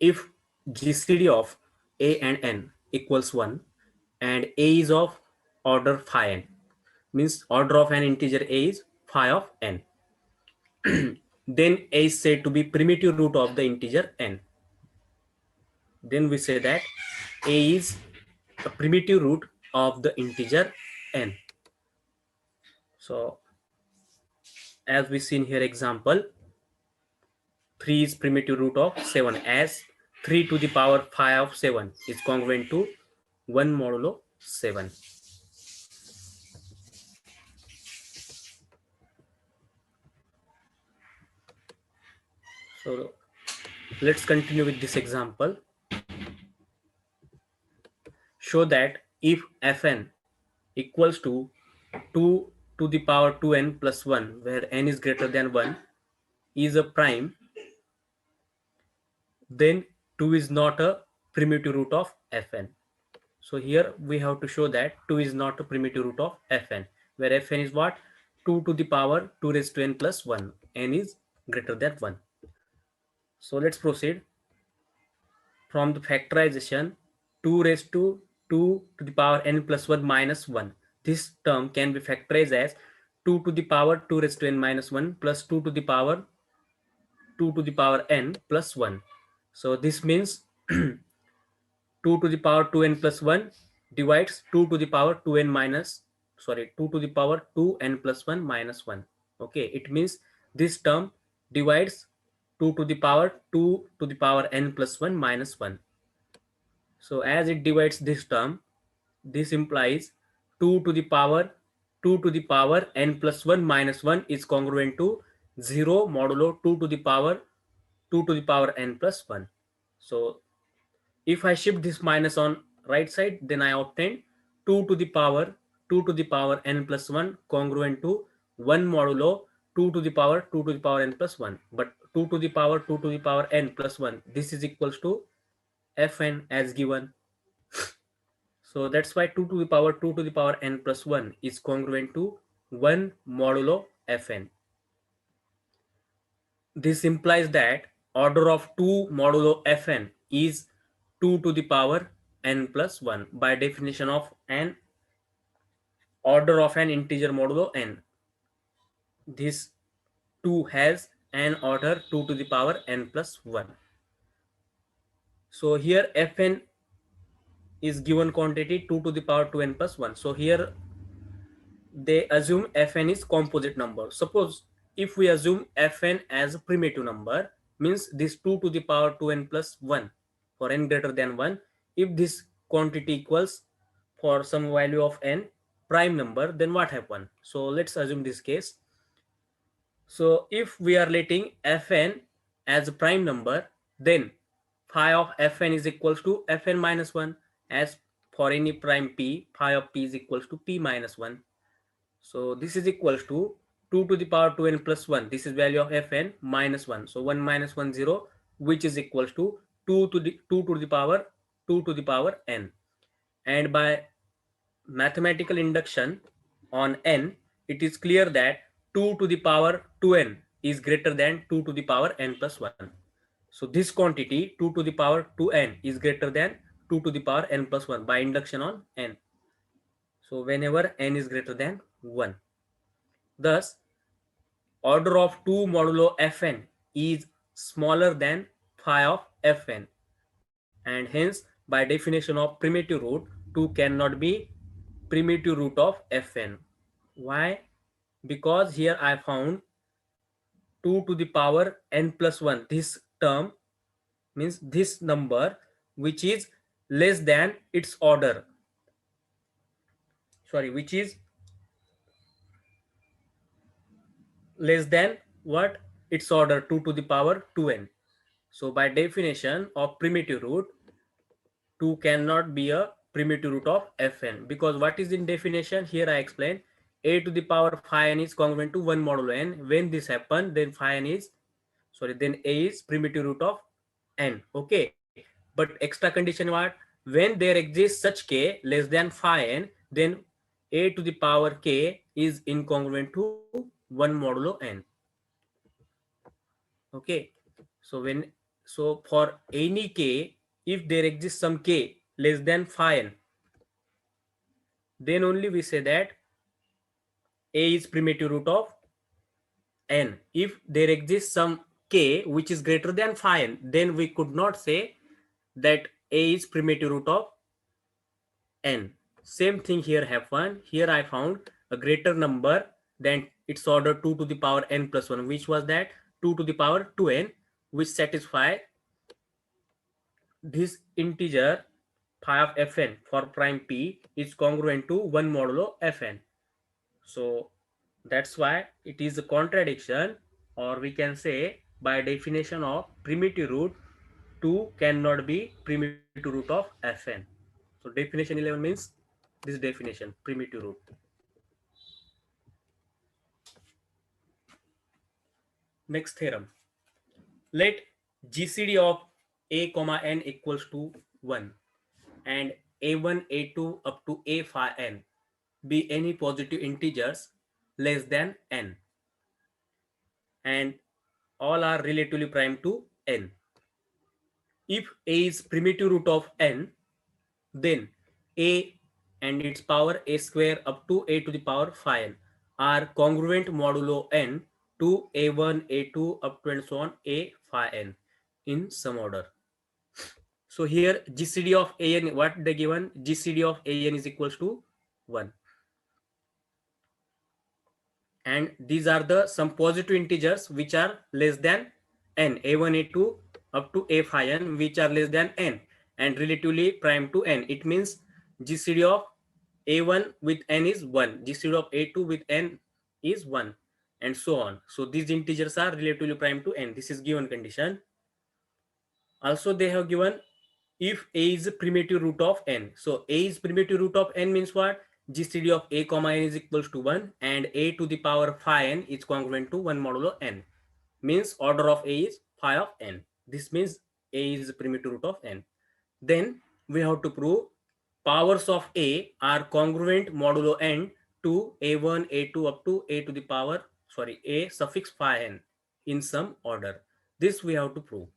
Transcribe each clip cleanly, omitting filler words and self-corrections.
if GCD of a and n equals 1 and a is of order phi n, means order of an integer a is phi of n, then a is said to be primitive root of the integer n. Then we say that a is a primitive root of the integer n. So as we see in here example, 3 is primitive root of 7, as 3 to the power 5 of 7 is congruent to 1 modulo 7. So let's continue with this example. Show that if fn equals to 2 to the power 2n plus 1, where n is greater than 1, is a prime, then 2 is not a primitive root of fn. So here we have to show that 2 is not a primitive root of fn, where fn is what? 2 to the power 2 raised to n plus 1. N is greater than 1. So let's proceed. From the factorization, 2 raised to 2 to the power n plus 1 minus 1. This term can be factorized as 2 to the power 2 raised to n minus 1 plus 2 to the power 2 to the power n plus 1. So this means 2 to the power 2n plus 1 divides 2 to the power 2n minus, sorry, 2 to the power 2n plus 1 minus 1. Okay, it means this term divides 2 to the power 2 to the power n plus 1 minus 1. So as it divides this term, this implies 2 to the power 2 to the power n plus 1 minus 1 is congruent to 0 modulo 2 to the power 2 to the power n plus 1. So if I shift this minus on right side, then I obtain 2 to the power 2 to the power n plus 1 congruent to 1 modulo 2 to the power 2 to the power n plus 1. But 2 to the power 2 to the power n plus 1, this is equals to fn as given. So that's why 2 to the power 2 to the power n plus 1 is congruent to 1 modulo fn. This implies that order of 2 modulo fn is 2 to the power n plus 1 by definition of an order of an integer modulo n. This 2 has an order 2 to the power n plus 1. So here fn is given quantity 2 to the power 2n plus 1. So here they assume fn is composite number. Suppose if we assume fn as a primitive number, means this 2 to the power 2n plus 1 for n greater than 1, if this quantity equals for some value of n prime number, then what happen? So let's assume this case. So if we are letting fn as a prime number, then phi of fn is equals to fn minus 1, as for any prime p, phi of p is equals to p minus 1. So this is equals to 2 to the power 2n plus 1. This is value of fn minus 1. So 1 minus 1 0, which is equals to 2 to the power 2 to the power n. And by mathematical induction on n, it is clear that 2 to the power 2n is greater than 2 to the power n plus 1. So this quantity 2 to the power 2n is greater than 2 to the power n plus 1 by induction on n. So whenever n is greater than 1. Thus, order of 2 modulo fn is smaller than phi of fn, and hence by definition of primitive root, 2 cannot be primitive root of fn. Why? Because here I found 2 to the power n plus 1. This term means this number which is less than its order, sorry, which is less than what? Its order 2 to the power 2n. So by definition of primitive root, 2 cannot be a primitive root of fn, because what is in definition here I explain, a to the power phi n is congruent to 1 modulo n. When this happen, then phi n is, sorry, then a is primitive root of n. Okay, but extra condition what? When there exists such k less than phi n, then a to the power k is incongruent to 1 modulo n. Okay, so when So for any k, if there exists some k less than phi n, then only we say that a is primitive root of n. If there exists some k which is greater than phi n, then we could not say that a is primitive root of n. Same thing here happened. Here I found a greater number than its order 2 to the power n plus 1, which was that 2 to the power 2n, which satisfy this integer phi of fn for prime p is congruent to 1 modulo fn. So that's why it is a contradiction, or we can say by definition of primitive root 2 cannot be primitive root of fn. So definition 11 means this definition primitive root. Next theorem. Let GCD of a comma n equals to 1 and a1 a2 up to a phi n be any positive integers less than n, and all are relatively prime to n. If a is primitive root of n, then a and its power a square up to a to the power phi n are congruent modulo n to a1, a2 up to and so on a phi n in some order. So here GCD of an, what they given, GCD of an is equals to 1, and these are the some positive integers which are less than n, a1 a2 up to a phi n, which are less than n and relatively prime to n. It means GCD of a1 with n is 1, GCD of a2 with n is 1, and so on. So these integers are relatively prime to n. This is given condition. Also they have given if a is a primitive root of n. So a is primitive root of n means what? GCD of a comma n is equals to 1 and a to the power phi n is congruent to 1 modulo n. Means order of a is phi of n. This means a is primitive root of n. Then we have to prove powers of a are congruent modulo n to a1, a2 up to a to the power, sorry, a suffix phi n in some order. This we have to prove.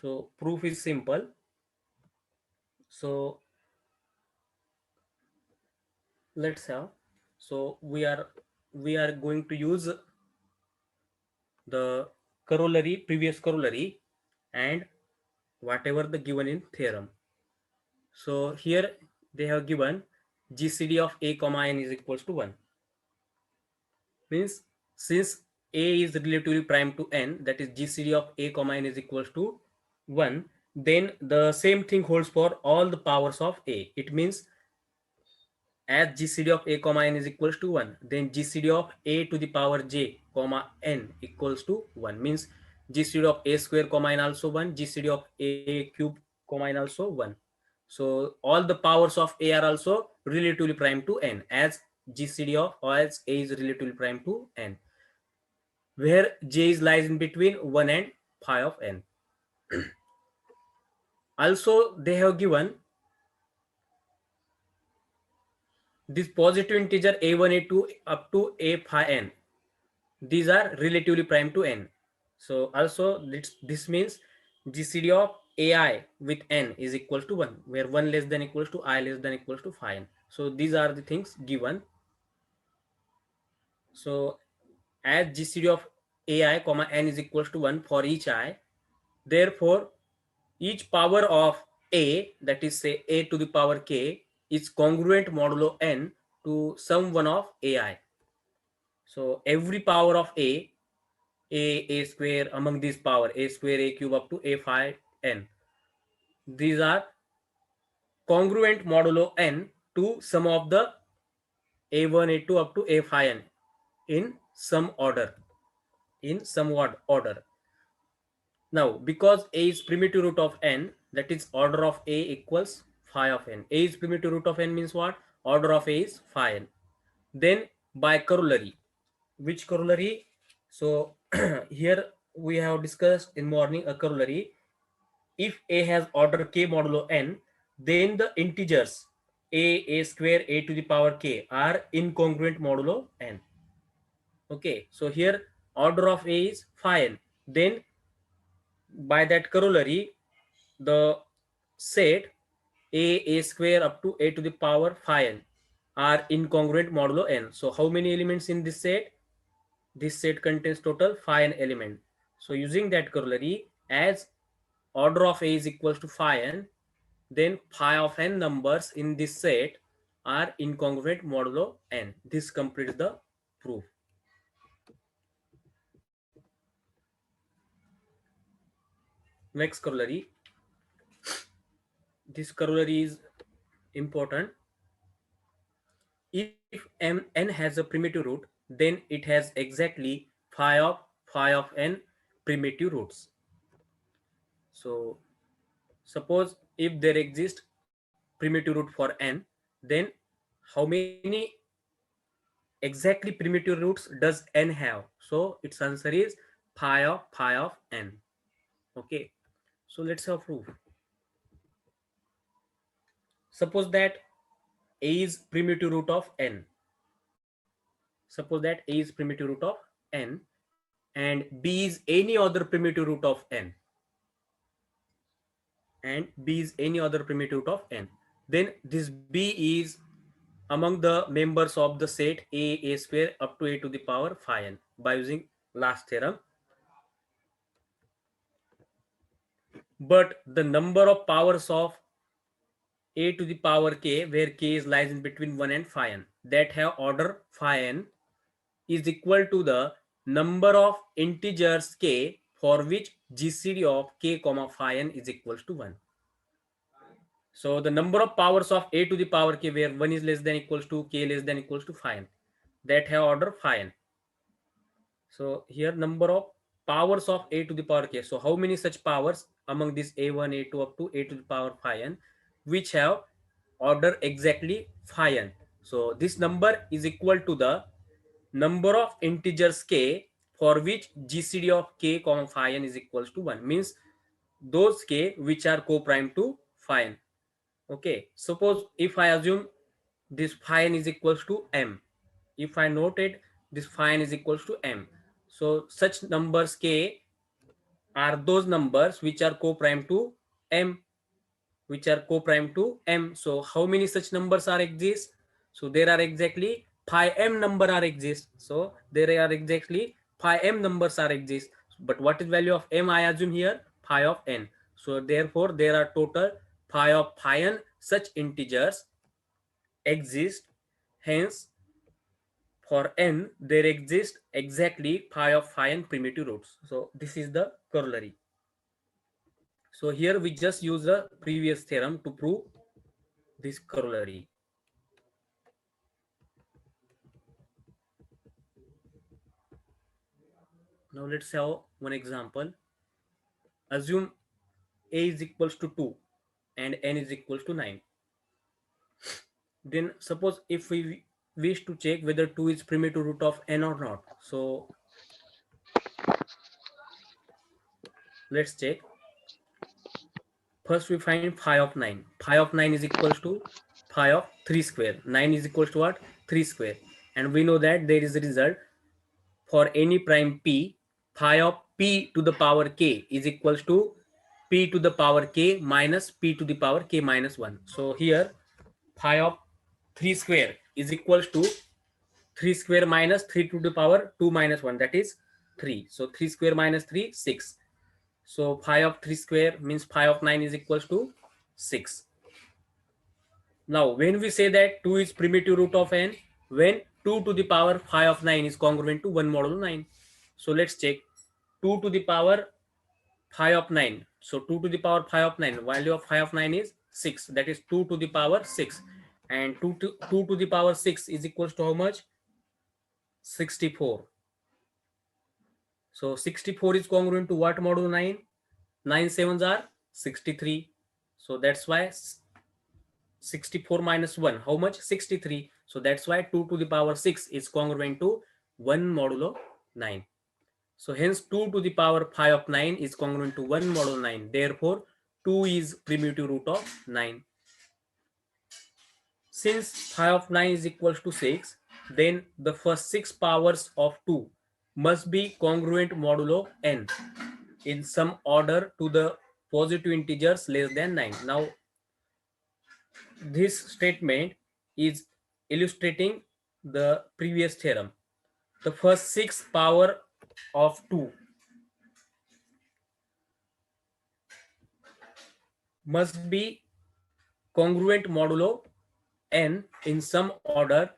So proof is simple. So let's have, so we are going to use the corollary, previous corollary, and whatever the given in theorem. So here they have given GCD of a comma n is equals to 1. Means since a is relatively prime to n, that is GCD of a comma n is equals to 1, then the same thing holds for all the powers of a. It means as GCD of a comma n is equals to 1, then GCD of a to the power j comma n equals to 1. Means GCD of a square comma n also 1, GCD of a cube comma n also 1. So all the powers of a are also relatively prime to n, as GCD of, or as a is relatively prime to n, where j is lies in between 1 and phi of n. Also they have given this positive integer a1 a2 up to a phi n, these are relatively prime to n. So also this means GCD of ai with n is equal to 1, where 1 less than equals to I less than equals to phi n. So these are the things given. So as GCD of ai comma n is equals to 1 for each I, therefore each power of a, that is say a to the power k, is congruent modulo n to some one of ai. So every power of a square, among these power a square, a cube up to a phi n, these are congruent modulo n to some of the a1 a2 up to a phi n in some order, in somewhat order. Now because a is primitive root of n, that is order of a equals phi of n. A is primitive root of n means what? Order of a is phi n. Then by corollary, which corollary? So here we have discussed in morning a corollary. If a has order k modulo n, then the integers a square, a to the power k are incongruent modulo n. Okay, so here order of A is phi n. Then by that corollary, the set a square up to a to the power phi n are incongruent modulo n. So how many elements in this set? This set contains total phi n element. So using that corollary, as order of A is equals to phi n, then phi of n numbers in this set are incongruent modulo n. This completes the proof. Next corollary. This corollary is important. If n has a primitive root, then it has exactly phi of n primitive roots. So suppose if there exists primitive root for n, then how many exactly primitive roots does n have? So its answer is phi of n. Okay, so let's have proof. Suppose that a is primitive root of n. Suppose that a is primitive root of n and b is any other primitive root of n, and b is any other primitive root of n, then this b is among the members of the set a square up to a to the power phi n by using last theorem. But the number of powers of a to the power k, where k is lies in between 1 and phi n, that have order phi n is equal to the number of integers k for which gcd of k comma phi n is equals to 1. So the number of powers of a to the power k, where 1 is less than equals to k less than equals to phi n, that have order phi n. So here number of powers of a to the power k. So how many such powers among this a1, a2 up to a to the power phi n which have order exactly phi n? So this number is equal to the number of integers k for which gcd of k comma phi n is equals to 1, means those k which are co-prime to phi n. Okay, suppose if I assume this phi n is equals to m, if I noted this phi n is equals to m, so such numbers k are those numbers which are co-prime to m, which are co-prime to m. So how many such numbers are exist? So there are exactly pi m number are exist. So there are exactly pi m numbers are exist. But what is value of m? I assume here pi of n. So therefore there are total pi of pi n such integers exist. Hence for n there exist exactly pi of phi n primitive roots. So this is the corollary. So here we just use the previous theorem to prove this corollary. Now let's have one example. Assume a is equals to 2 and n is equals to 9. Then suppose if we wish to check whether 2 is primitive root of n or not. So let's check. First we find phi of 9. Phi of 9 is equals to phi of 3 square. 9 is equals to what? 3 square. And we know that there is a result for any prime p, phi of p to the power k is equals to p to the power k minus p to the power k minus 1. So here phi of 3 square is equals to 3 square minus 3 to the power 2 minus 1, that is 3. So 3 square minus 3, 6. So phi of 3 square means phi of 9 is equals to 6. Now when we say that 2 is primitive root of n, when 2 to the power phi of 9 is congruent to 1 modulo 9. So let's check 2 to the power phi of 9. So 2 to the power phi of 9, value of phi of 9 is 6, that is 2 to the power 6. And 2 to the power 6 is equals to how much? 64. So 64 is congruent to what modulo 9? 9 sevens are 63. So that's why 64 minus 1, how much? 63. So that's why 2 to the power 6 is congruent to 1 modulo 9. So hence 2 to the power phi of 9 is congruent to 1 modulo 9. Therefore 2 is primitive root of 9. Since phi of 9 is equals to 6, then the first 6 powers of 2 must be congruent modulo n in some order to the positive integers less than 9. Now, this statement is illustrating the previous theorem. The first 6 power of 2 must be congruent modulo n in some order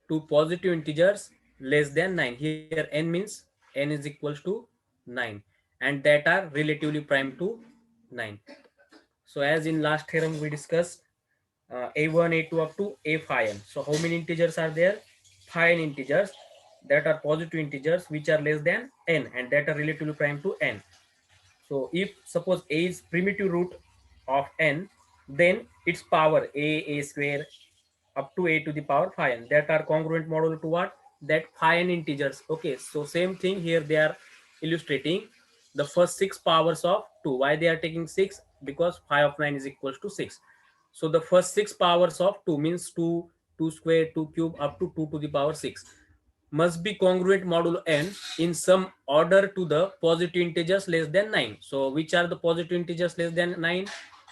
to positive integers less than 9. Here n means n is equals to 9 and that are relatively prime to 9. So as in last theorem we discussed a1 a2 up to a phi n. So how many integers are there? Phi n integers that are positive integers which are less than n and that are relatively prime to n. So if suppose a is primitive root of n, then its power a square up to a to the power phi n that are congruent modulo to what? That phi n integers. Okay, so same thing here they are illustrating the first 6 powers of 2. Why they are taking 6? Because phi of 9 is equals to 6. So the first 6 powers of 2 means 2, 2 square, 2 cube up to 2 to the power 6 must be congruent modulo n in some order to the positive integers less than 9. So which are the positive integers less than 9?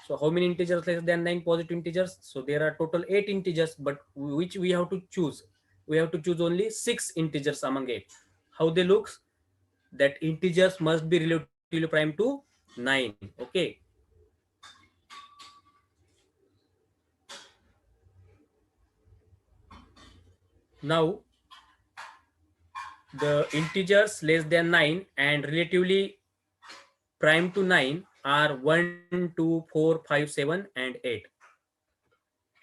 So how many integers less than 9 positive integers? So there are total 8 integers, but which we have to choose? We have to choose only 6 integers among 8. How they looks? That integers must be relatively prime to 9. Okay. Now the integers less than 9 and relatively prime to 9 are 1, 2, 4, 5, 7 and 8.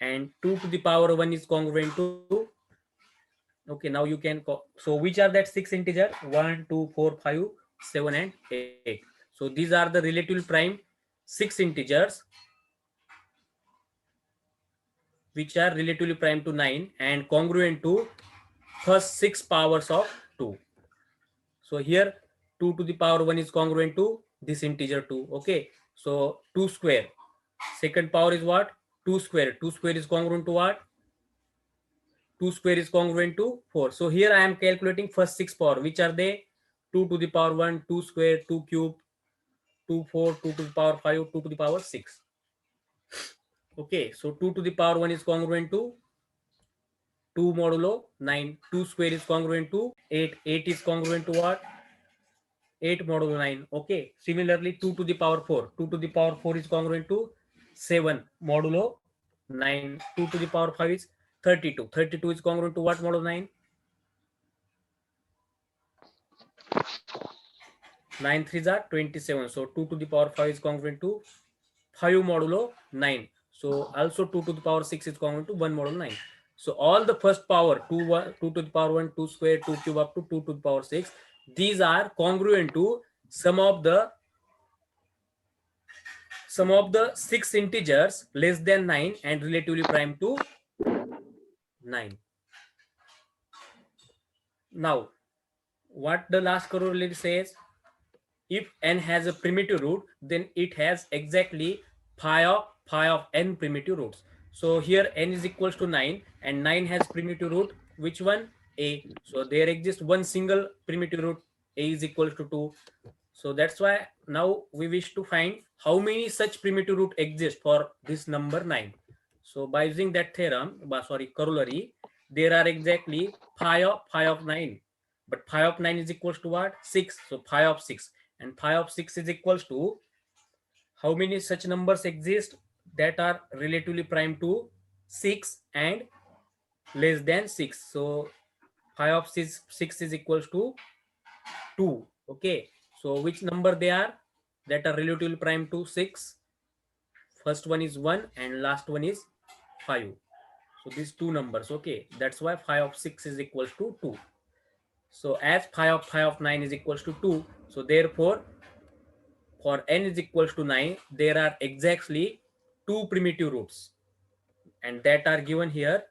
And 2 to the power 1 is congruent to, okay, now you can so which are that 6 integer? 1, 2, 4, 5, 7 and 8. So these are the relatively prime 6 integers which are relatively prime to 9 and congruent to first 6 powers of 2. So here 2 to the power 1 is congruent to this integer 2. Okay, so 2 square, second power is what? 2 square. 2 square is congruent to what? 2 square is congruent to 4. So here I am calculating first 6 power. Which are they? 2 to the power 1, 2 square, 2 cube, 2, 4, 2 to the power 5, 2 to the power 6. Okay, so 2 to the power 1 is congruent to 2 modulo 9. 2 square is congruent to 8. 8 is congruent to what? 8 modulo 9. Okay, similarly 2 to the power 4. 2 to the power 4 is congruent to 7 modulo 9. 2 to the power 5 is 32. 32 is congruent to what modulo 9? 9 3s are 27. So 2 to the power 5 is congruent to 5 modulo 9. So also 2 to the power 6 is congruent to 1 modulo 9. So all the first power 2 to the power 1, 2 square, 2 cube up to 2 to the power 6. These are congruent to some of the 6 integers less than 9 and relatively prime to 9. Now what the last corollary says? If n has a primitive root, then it has exactly phi of n primitive roots. So here n is equals to 9 and 9 has primitive root. Which one? A. So there exists one single primitive root. A is equals to 2. So that's why now we wish to find how many such primitive root exist for this number 9. So by using that theorem, corollary, there are exactly phi of 9. But phi of 9 is equals to what? 6. So phi of 6. And phi of 6 is equals to how many such numbers exist that are relatively prime to 6 and less than 6. So phi of 6 is equals to 2. Okay, so which number they are that are relatively prime to 6? First one is 1 and last one is 5. So these two numbers. Okay, that's why phi of 6 is equals to 2. So as phi of 9 is equals to 2, so therefore for n is equals to 9, there are exactly two primitive roots and that are given here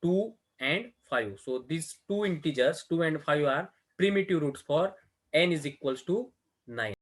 2 and 5. So these two integers 2 and 5 are primitive roots for n is equals to 9.